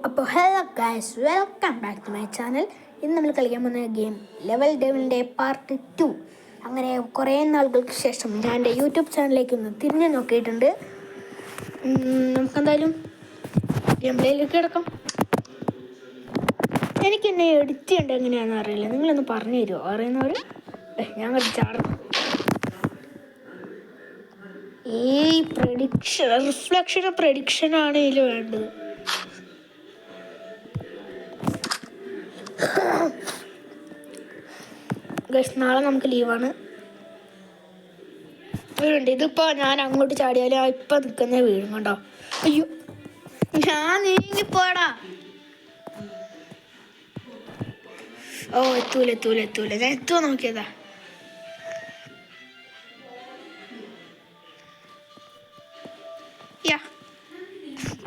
അപ്പോൾ hello guys, welcome back to my channel. ഇന്ന് നമ്മൾ കളിക്കാൻ പോകുന്ന ഗെയിം ലെവൽ ഡെവലിൻ്റെ പാർട്ട് 2. അങ്ങനെ കുറേ നാളുകൾക്ക് ശേഷം ഞാൻ എൻ്റെ യൂട്യൂബ് ചാനലിലേക്ക് ഒന്ന് തിരിഞ്ഞു നോക്കിയിട്ടുണ്ട്. നമുക്കെന്തായാലും ഗെയിം പ്ലേയിലേക്ക് കിടക്കാം. എനിക്കെന്നെ എഡിറ്റ് ചെയ്യേണ്ടത് എങ്ങനെയാണെന്ന് അറിയില്ല, നിങ്ങളൊന്ന് പറഞ്ഞു തരുമോ അറിയുന്നവർ? ഞാൻ ചാടും. പ്രഡിക്ഷനാണ് ഇതിൽ വേണ്ടത്. നാളെ നമുക്ക് ലീവാണ്. വീടുണ്ട്. ഇതിപ്പോൾ ഞാൻ അങ്ങോട്ട് ചാടിയാലും ഇപ്പം നിൽക്കുന്ന വീഴും കണ്ടോ. അയ്യോ, ഞാൻ നീങ്ങിപ്പോടാ. ഓ എത്തൂല ഞാൻ എത്തുമോ നോക്കിയതാ.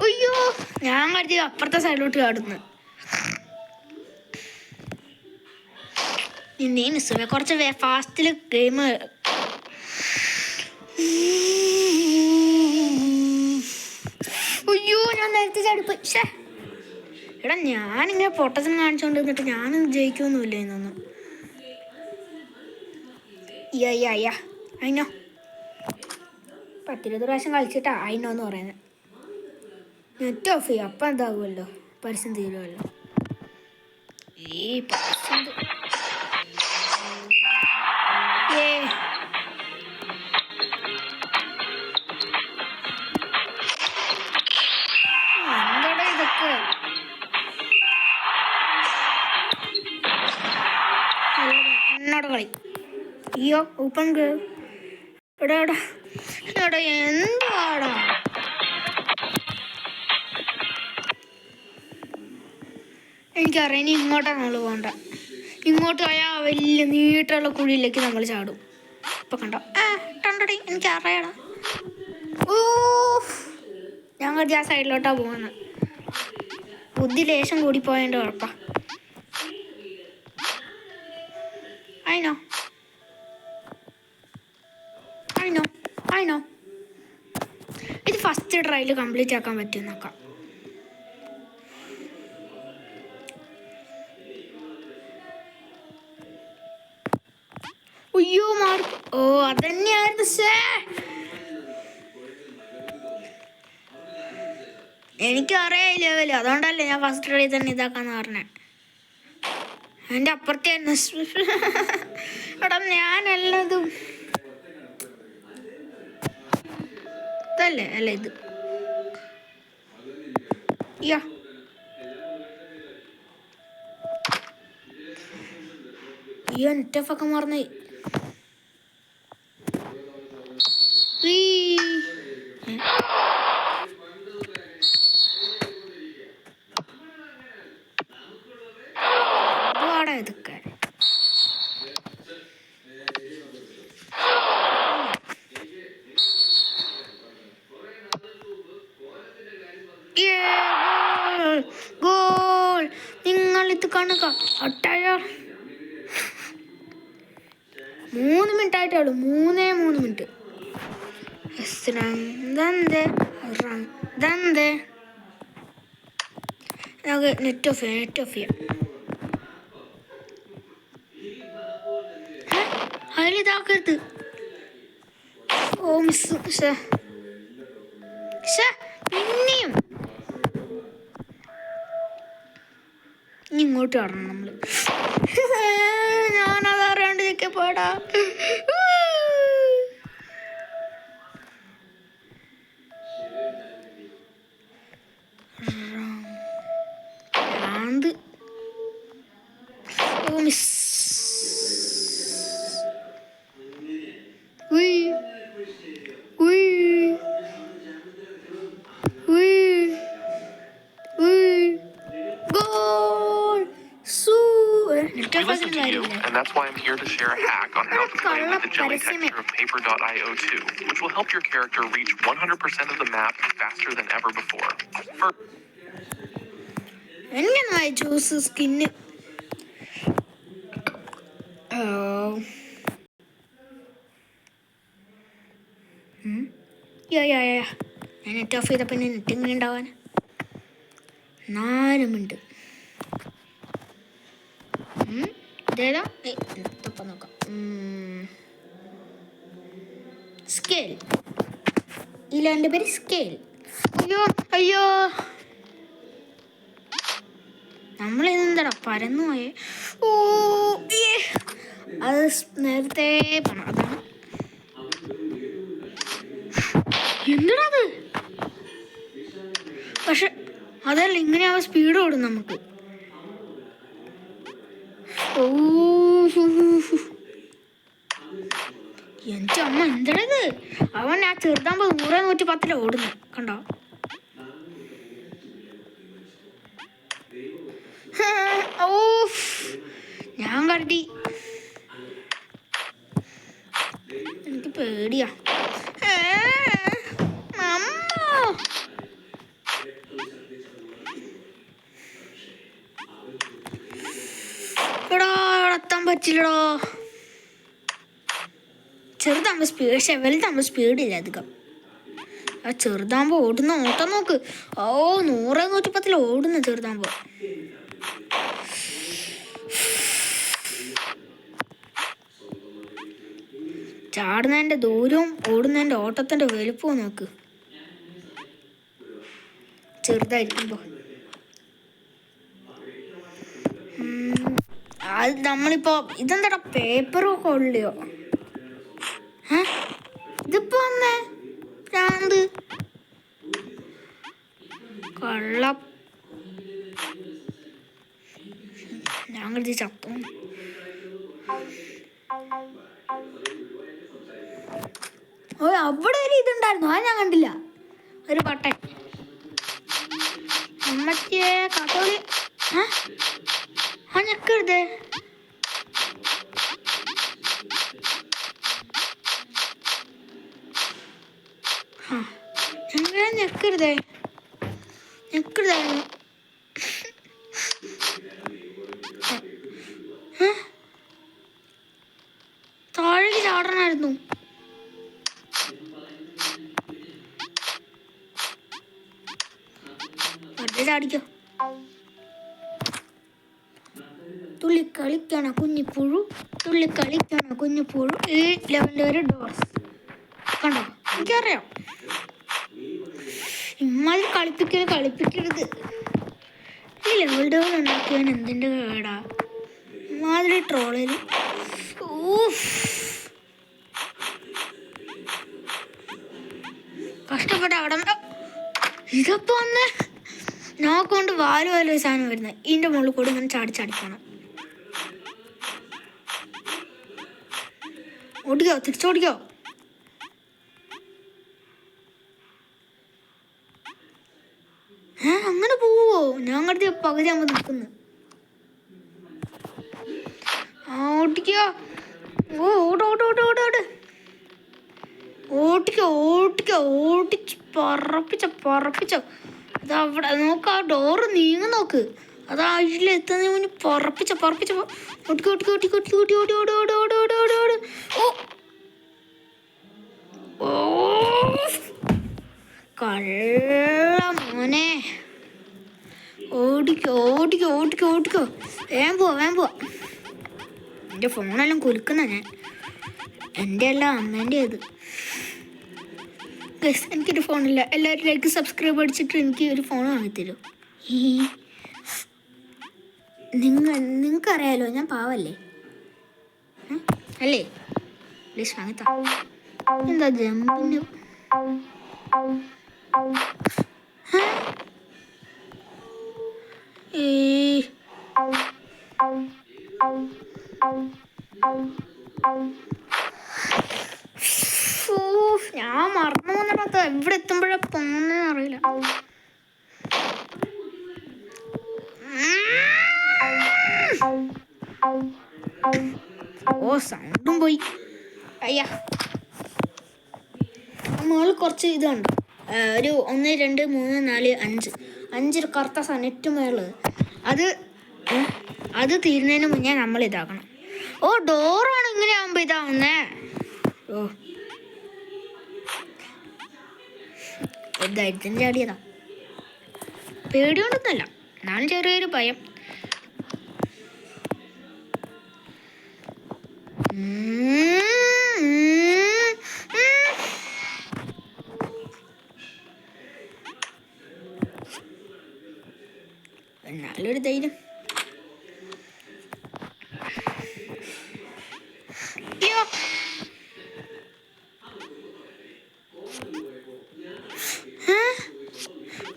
അയ്യോ, ഞാൻ കരുതി അപ്പുറത്തെ സൈഡിലോട്ട് ചാടുന്നു. നീ മിസ്സേ കുറച്ച് ഫാസ്റ്റിൽ ഗെയിം. അയ്യോ, ഞാൻ നേരത്തെ ചാടിപ്പോയി. എടാ, ഞാനിങ്ങനെ പൊട്ടത്തിന് കാണിച്ചോണ്ട് നിന്നിട്ട് ഞാനും ജയിക്കൊന്നുമില്ല ഇന്നൊന്നും. അയിനോ 10-20 പ്രാവശ്യം കളിച്ചിട്ടാ അയിനോ എന്ന് പറയുന്നത്. നെറ്റ് ഓഫ് ചെയ്യും, അപ്പം എന്താകുമല്ലോ, പരസ്യം തീരുമല്ലോ. ഈ പരസ്യം എന്താടാ ഇതൊക്കെ? എന്നോട് കളി. അയ്യോ, ഓപ്പൺ എടാ എന്തുവാടാ? എനിക്കറിയാം, ഇനി ഇങ്ങോട്ടാണ് നമ്മൾ പോകണ്ട. ഇങ്ങോട്ട് പോയാൽ വലിയ നീട്ടുള്ള കുഴിയിലേക്ക് നമ്മൾ ചാടും. ഇപ്പം കണ്ടോ? കണ്ടോടി, എനിക്കറിയണം. ഓ, ഞാൻ കരുതി ആ സൈഡിലോട്ടാ പോകുന്നത്. ബുദ്ധി ലേശം കൂടി പോയതിൻ്റെ കുഴപ്പം. അയിനോ ഇത് ഫസ്റ്റ് ട്രയൽ കംപ്ലീറ്റ് ആക്കാൻ പറ്റും നോക്കാം. അയ്യോ, മാർക്ക്. ഓ, അതന്നെയായിരുന്നു. എനിക്കറിയാം ഈ ലെവല്, അതുകൊണ്ടല്ലേ ഞാൻ ഫസ്റ്റ് ട്രൈ തന്നെ ഇതാക്കാന്ന് പറഞ്ഞേ. എൻ്റെ അപ്പുറത്തായിരുന്നു. എടാ, ഞാനെല്ലതും ഇതല്ലേ അല്ല ഇത്. അയ്യോ, നെറ്റഫൊക്കെ മറന്നു. ഇതൊക്കെ ഗോൾ. നിങ്ങളിത് കാണുക. 3 മിനിറ്റ് ആയിട്ടുള്ളൂ. 3 മിനിറ്റ്. നെറ്റ് ഓഫ് ചെയ്യാം. അതിലിതാക്കരുത്. ഓ, മിസ്. പിന്നെയും ഇങ്ങോട്ട് കടണം നമ്മള്. ഞാനത് അറിയാണ്ട് ഇതൊക്കെ പോടാ. ഓ, miss. We listen to you, and that's why I'm here to share a hack on how to play with the jelly texture of Paper.io 2, which will help your character reach 100% of the map faster than ever before. എങ്ങനായി juice സ്കിന്ന്? ഞാൻ net off ചെയ്തപ്പോൾ net ഇങ്ങനെ ഉണ്ടാവാൻ. 4 minute. ഇതേതാ ഇപ്പം നോക്കാം. Scale. ഈ ലാൻഡിൻ്റെ പേര് സ്കെയിൽ. അയ്യോ അയ്യോ, നമ്മളിതെന്താടാ പരന്നു പോയേ. ഓ അത് നേരത്തെ പണം. അതാണ് എന്താടാ അത്. പക്ഷെ അതല്ല, ഇങ്ങനെയാവും സ്പീഡ് ഓടും നമുക്ക്. ഓ എൻ്റെ അമ്മ, എന്താ ഇത്. അവൻ ആ ചെറുതാകുമ്പോൾ 100-110 ഓടുന്നു കണ്ടോ. ഓ ഞാൻ കരുതി, എനിക്ക് പേടിയാ. എടാ എത്താൻ പറ്റില്ലടോ. ചെറുതാകുമ്പോൾ സ്പീഡ്, പക്ഷെ വലുതാകുമ്പോൾ സ്പീഡില്ല അധികം. ആ ചെറുതാകുമ്പോൾ ഓടുന്ന ഓട്ടം നോക്ക്. ഓ 100-110 ഓടുന്ന ചെറുതാകുമ്പോൾ. ചാടുന്നതിൻ്റെ ദൂരവും ഓടുന്നതിൻ്റെ ഓട്ടത്തിൻ്റെ വലുപ്പവും നോക്ക് ചെറുതായിരിക്കുമ്പോൾ. അത് നമ്മളിപ്പോൾ ഇതെന്താടാ പേപ്പറൊക്കെ ഉള്ളയോ? ഇതിപ്പോ വന്നേ ഭ്രാന്ത് കള്ള. ഞാൻ കരുതി ചത്തു. ഓ അവിടെ ഒരു ഇതുണ്ടായിരുന്നു, അത് ഞാൻ കണ്ടില്ല. ഒരു ബട്ടൺ. മറ്റേ കഥകളി ആ ഞെക്കരുതേ. ഞെക്കരുതേ ഞെക്കരുതേ. താഴേക്ക് ചാടണമായിരുന്നു. വെറുതെ ചാടിക്കോ. തുള്ളി കളിക്കണ കുഞ്ഞിപ്പുഴു, തുള്ളി കളിക്കണ കുഞ്ഞിപ്പുഴു. ഈ ലെവലിൽ ഒരു ഡോർസ് കണ്ടോ, എനിക്കറിയാം. ഇമ്മാതിരി കളിപ്പിക്കരുത്. ഈ ലെവൽ ഡോർ ഉണ്ടാക്കിയവൻ എന്തിൻ്റെ കേടാ. ഇമ്മാതിരി ട്രോളിൽ കഷ്ടപ്പെട്ട അവിടെ. ഇതപ്പോ വന്ന് നോക്കൊണ്ട് വാല് സാധനം വരുന്നത്. ഇതിൻ്റെ മുകളിൽ കൂടി ഇങ്ങനെ ചാടിപ്പോണം. ഓടിക്കോ, തിരിച്ചോടിക്കോ. അങ്ങനെ പോവോ? ഞാൻ കരുതി പകുതി ആകുമ്പോൾ നിൽക്കുന്നു. ഓടിക്കോ. ഓടിച്ച് പറപ്പിച്ചോ. അത് അവിടെ നോക്ക്, ആ ഡോറ് നീങ്ങി നോക്ക്. അത് അതിലെത്തുന്നതിന് മുന്നേ പറപ്പിച്ചോ. ഓ കള്ള മോനെ, ഓടിക്കോ. വേഗം പോവാ. എൻ്റെ ഫോണെല്ലാം കുലുക്കുന്ന ഞാൻ. എൻ്റെ അല്ല, അമ്മേൻ്റെ അത്. ഗസ്, എനിക്കൊരു ഫോണില്ല. എല്ലാവരും ലൈക്ക് സബ്സ്ക്രൈബ് അടിച്ചിട്ട് എനിക്ക് ഒരു ഫോൺ വാങ്ങിത്തരും. നിങ്ങൾക്കറിയാലോ ഞാൻ പാവല്ലേ അല്ലേ? പ്ലീസ് വാങ്ങിത്താ. എന്താ ജമ്പിന് ഞാൻ മറന്നു പോകുന്നിടത്ത എവിടെ എത്തുമ്പോഴാ പോന്നെന്ന് അറിയില്ല. ഓ സൗണ്ടും പോയി. അയ്യാ, നമ്മൾ കുറച്ച് ഇതുണ്ട്. ഒരു 1 2 3 4 5 5 കറുത്ത സനറ്റ് മേള്. അത് തീരുന്നതിന് മുന്നേ നമ്മൾ ഇതാക്കണം. ഓ ഡോറാണ് ഇങ്ങനെ ആകുമ്പോൾ ഇതാവുന്നേ. ഓ ധൈര്യത്തിന് ചാടിയതാ, പേടികൊണ്ടൊന്നുമല്ല. എന്നാലും ചെറിയൊരു ഭയം. എന്നാലൊരു ധൈര്യം. അയ്യോ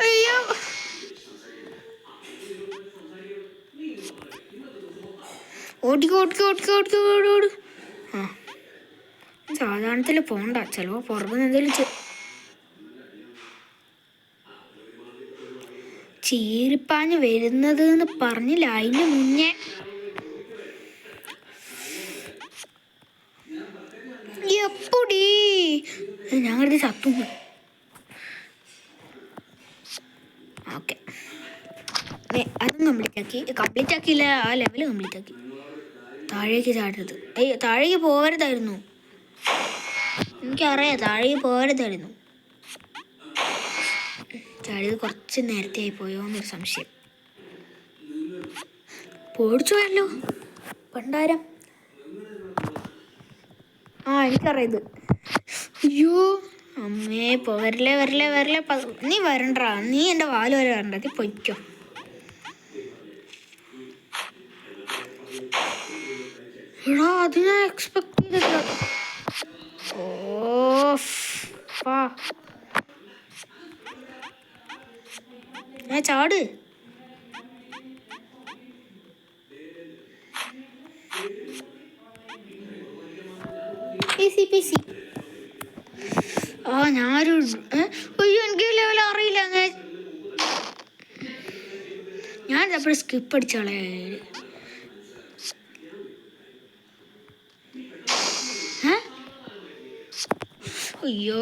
അയ്യോ ഓടിക്കോ ഓടിക്കോ ഓടിക്കോ ഓടിക്കോ ഓട്. ആ സാധാരണത്തിൽ പോണ്ട, ചിലപ്പോൾ പുറത്തുനിന്ന് എന്തെങ്കിലും ചീറിപ്പാഞ്ഞ് വരുന്നത് എന്ന് പറഞ്ഞില്ല. അതിന് മുന്നേ എപ്പൊടി ഞങ്ങളുടെ സത്തും. ഓക്കെ, അതും കംപ്ലീറ്റ് ആക്കിയില്ല. ആ ലെവൽ കംപ്ലീറ്റ് ആക്കി. താഴേക്ക് ചാടരുത്. താഴേക്ക് പോകരുതായിരുന്നു. എനിക്കറിയാം താഴേക്ക് പോകരുതായിരുന്നു. ചാടിയത് കുറച്ച് നേരത്തെ ആയി പോയോ എന്നൊരു സംശയം. പേടിച്ചു പോയല്ലോ പണ്ടാരം. എനിക്കറിയാം ഇത്. അയ്യോ അമ്മേ വരലേ വരലേ വരലേ. നീ വരണ്ടാ, നീ എൻ്റെ വാല് വരെ വരണ്ട. നീ പൊയ്ക്കോ. എടാ അത് ഞാൻ എക്സ്പെക്ട് ചെയ്തില്ല. ചാട്. ഞാനൊരു അയ്യോ എനിക്ക് ലെവൽ അറിയില്ല. ഞാൻ എപ്പോഴും സ്കിപ്പ് അടിച്ചോളെ. അയ്യോ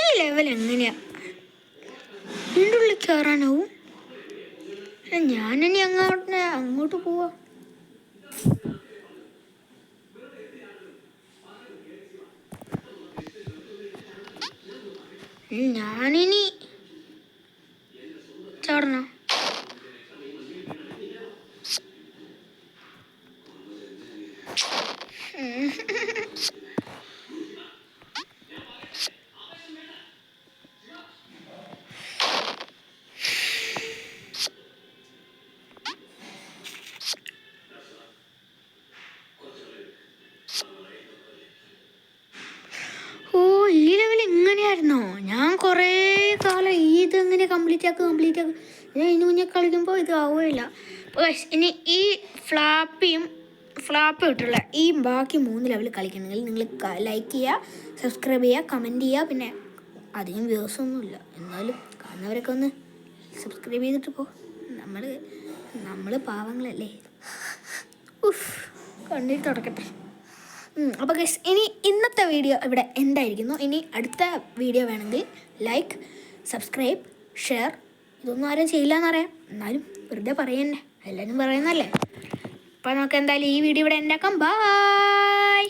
ഈ ലെവൽ എങ്ങനെയാ ഇതിൻ്റെ ഉള്ളിൽ കയറാനാവും? ഞാനിനി അങ്ങോട്ട് പോവാ. ഞാനിനി ചാടണോ? ഈ ലെവൽ എങ്ങനെയായിരുന്നോ? ഞാൻ കുറേ കാലം ഇതെങ്ങനെ കംപ്ലീറ്റ് ആക്കും. ഞാൻ ഇതിന് മുന്നേ കളിക്കുമ്പോൾ ഇത് ആവുകയില്ല. ഇനി ഈ ഫ്ലാപ്പ് ഇട്ടുള്ള ഈ ബാക്കി 3 ലെവൽ കളിക്കണമെങ്കിൽ നിങ്ങൾ ലൈക്ക് ചെയ്യുക, സബ്സ്ക്രൈബ് ചെയ്യുക, കമൻറ്റ് ചെയ്യുക. പിന്നെ അധികം വ്യൂസൊന്നുമില്ല, എന്നാലും കാണുന്നവരൊക്കെ ഒന്ന് സബ്സ്ക്രൈബ് ചെയ്തിട്ട് പോ. നമ്മൾ പാവങ്ങളല്ലേ. കണ്ടിട്ട് തുടക്കട്ടെ. അപ്പോൾ ഗൈസ് ഇനി ഇന്നത്തെ വീഡിയോ ഇവിടെ എന്തായിരിക്കുന്നു. ഇനി അടുത്ത വീഡിയോ വേണമെങ്കിൽ ലൈക്ക്, സബ്സ്ക്രൈബ്, ഷെയർ. ഇതൊന്നും ആരും ചെയ്യില്ല എന്നറിയാം, എന്നാലും വെറുതെ പറയുന്നേ, എല്ലാവരും പറയുന്നല്ലേ. അപ്പോൾ നമുക്ക് എന്തായാലും ഈ വീഡിയോ ഇവിടെ ഉണ്ടാക്കാം. ബൈ.